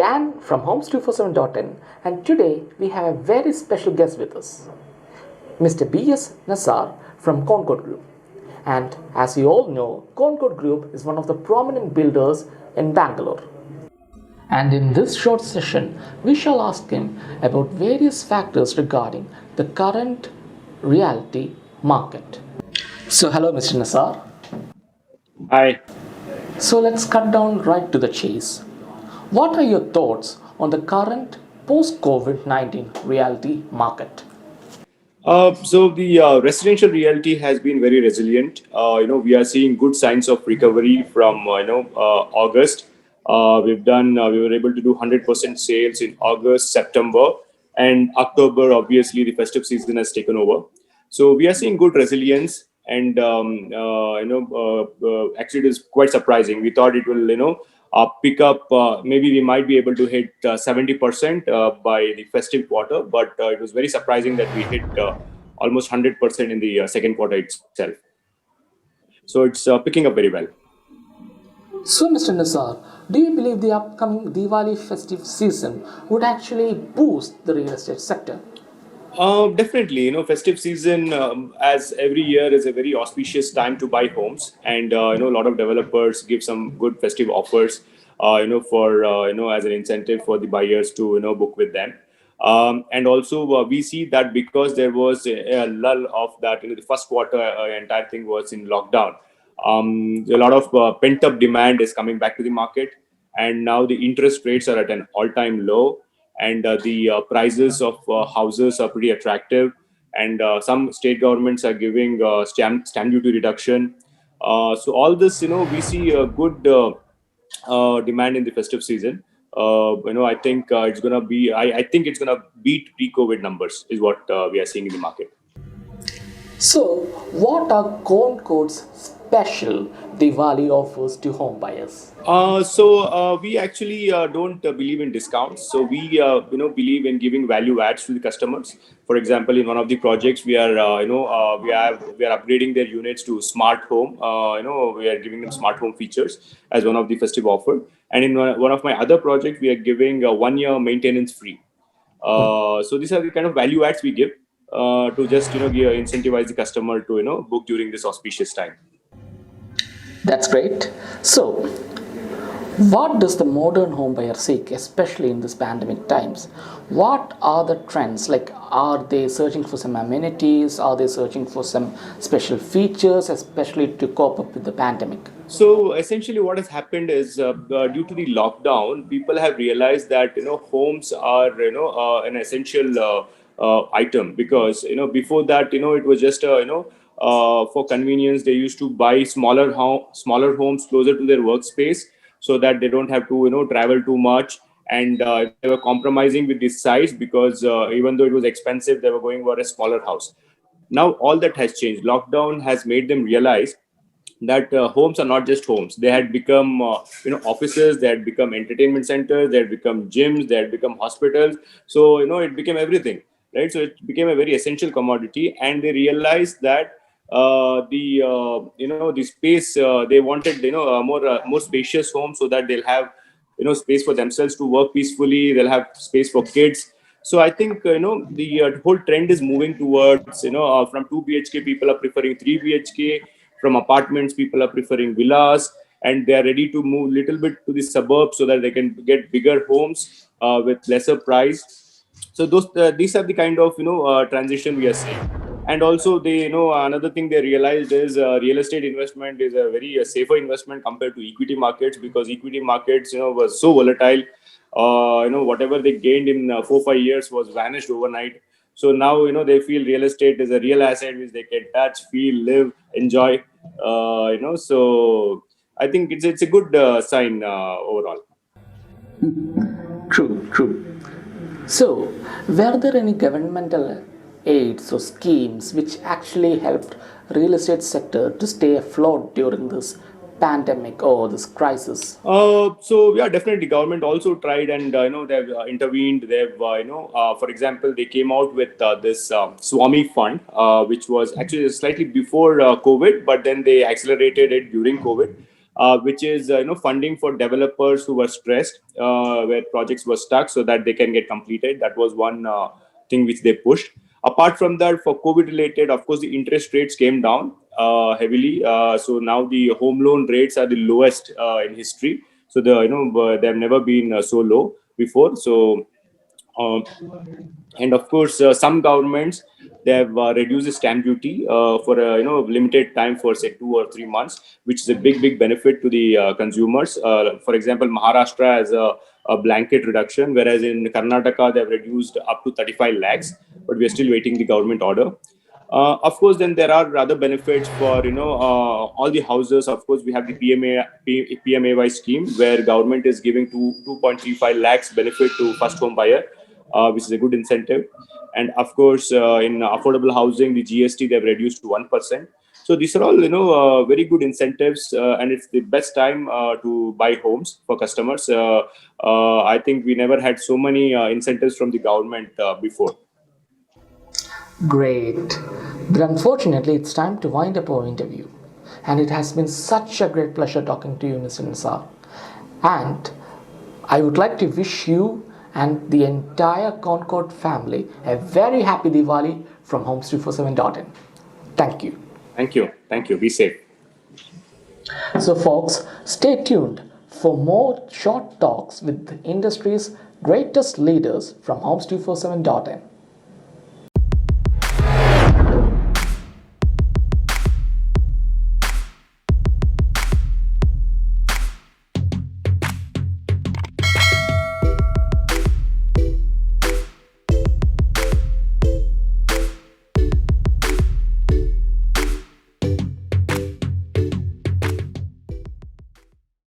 Dan from Homes247.in, and today we have a very special guest with us, Mr. B.S. Nassar from Concord Group. And as you all know, Concord Group is one of the prominent builders in Bangalore. And in this short session, we shall ask him about various factors regarding the current realty market. So, hello, Mr. Nassar. Hi. So, let's cut down right to the chase. What are your thoughts on the current post COVID-19 realty market? So the residential realty has been very resilient. We are seeing good signs of recovery from August. We were able to do 100% sales in August, September, and October. Obviously, the festive season has taken over. So we are seeing good resilience, and actually, it is quite surprising. We thought it will pick up. Maybe we might be able to hit 70% by the festive quarter, but it was very surprising that we hit almost 100% in the second quarter itself. So it's picking up very well. So, Mr. Nassar, do you believe the upcoming Diwali festive season would actually boost the real estate sector? Definitely, festive season, as every year, is a very auspicious time to buy homes, and a lot of developers give some good festive offers, for as an incentive for the buyers to book with them. And also, we see that because there was a lull of that, the first quarter, entire thing was in lockdown. A lot of pent up demand is coming back to the market, and now the interest rates are at an all time low, and the prices of houses are pretty attractive, and some state governments are giving stamp duty reduction. So all this, we see a good demand in the festive season. I think it's gonna be. I think it's gonna beat pre-COVID numbers, is what we are seeing in the market. So, what are Concord's special Diwali offers to home buyers? We actually don't believe in discounts. So we believe in giving value adds to the customers. For example, in one of the projects, we are we are upgrading their units to smart home. We are giving them smart home features as one of the festive offer. And in one of my other projects, we are giving 1 year maintenance free. So these are the kind of value adds we give to just incentivize the customer to book during this auspicious time. That's great. So, what does the modern home buyer seek, especially in this pandemic times? What are the trends? Like, are they searching for some amenities? Are they searching for some special features, especially to cope up with the pandemic? So essentially, what has happened is due to the lockdown, people have realized that homes are an essential item, because before that it was just for convenience they used to buy smaller homes closer to their workspace, so that they don't have to travel too much, and they were compromising with the size, because even though it was expensive, they were going for a smaller house. Now all that has changed. Lockdown has made them realize that homes are not just homes. They had become offices, they had become entertainment centers, they had become gyms, they had become hospitals. So it became everything, right? So it became a very essential commodity, and they realized that the space, they wanted more spacious home, so that they'll have space for themselves to work peacefully, they'll have space for kids. So I think the whole trend is moving towards from 2 BHK people are preferring 3 BHK, from apartments people are preferring villas, and they are ready to move little bit to the suburbs so that they can get bigger homes with lesser price. So these are the kind of transition we are seeing. And also they another thing they realized is real estate investment is a very safer investment compared to equity markets, because equity markets was so volatile. Whatever they gained in 4 5 years was vanished overnight. So now they feel real estate is a real asset which they can touch, feel, live, enjoy. So I think it's a good sign overall. True, true. So, were there any governmental aids or schemes which actually helped real estate sector to stay afloat during this pandemic or this crisis? So yeah, definitely, government also tried, and they've intervened. They've for example, they came out with this Swami Fund, which was actually slightly before COVID, but then they accelerated it during COVID. which is funding for developers who were stressed, where projects were stuck, so that they can get completed. That was one thing which they pushed. Apart from that, for COVID related, of course, the interest rates came down heavily. So now the home loan rates are the lowest in history. So they have never been so low before. So uh, and of course, some governments, they have reduced the stamp duty for a limited time for say 2 or 3 months, which is a big benefit to the consumers. For example, Maharashtra has a blanket reduction, whereas in Karnataka they have reduced up to 35 lakhs, but we are still waiting the government order. Of course, then there are other benefits for all the houses. Of course, we have the PMAY scheme, where government is giving 2.35 lakhs benefit to first home buyer, which is a good incentive. And of course, in affordable housing, the GST they've reduced to 1%. So these are all very good incentives, and it's the best time to buy homes for customers. I think we never had so many incentives from the government before. Great. But unfortunately, it's time to wind up our interview. And it has been such a great pleasure talking to you, Mr. Nisar. And I would like to wish you and the entire Concord family a very happy Diwali from Homes247.in. Thank you. Thank you. Thank you. Be safe. So, folks, stay tuned for more short talks with the industry's greatest leaders from Homes247.in.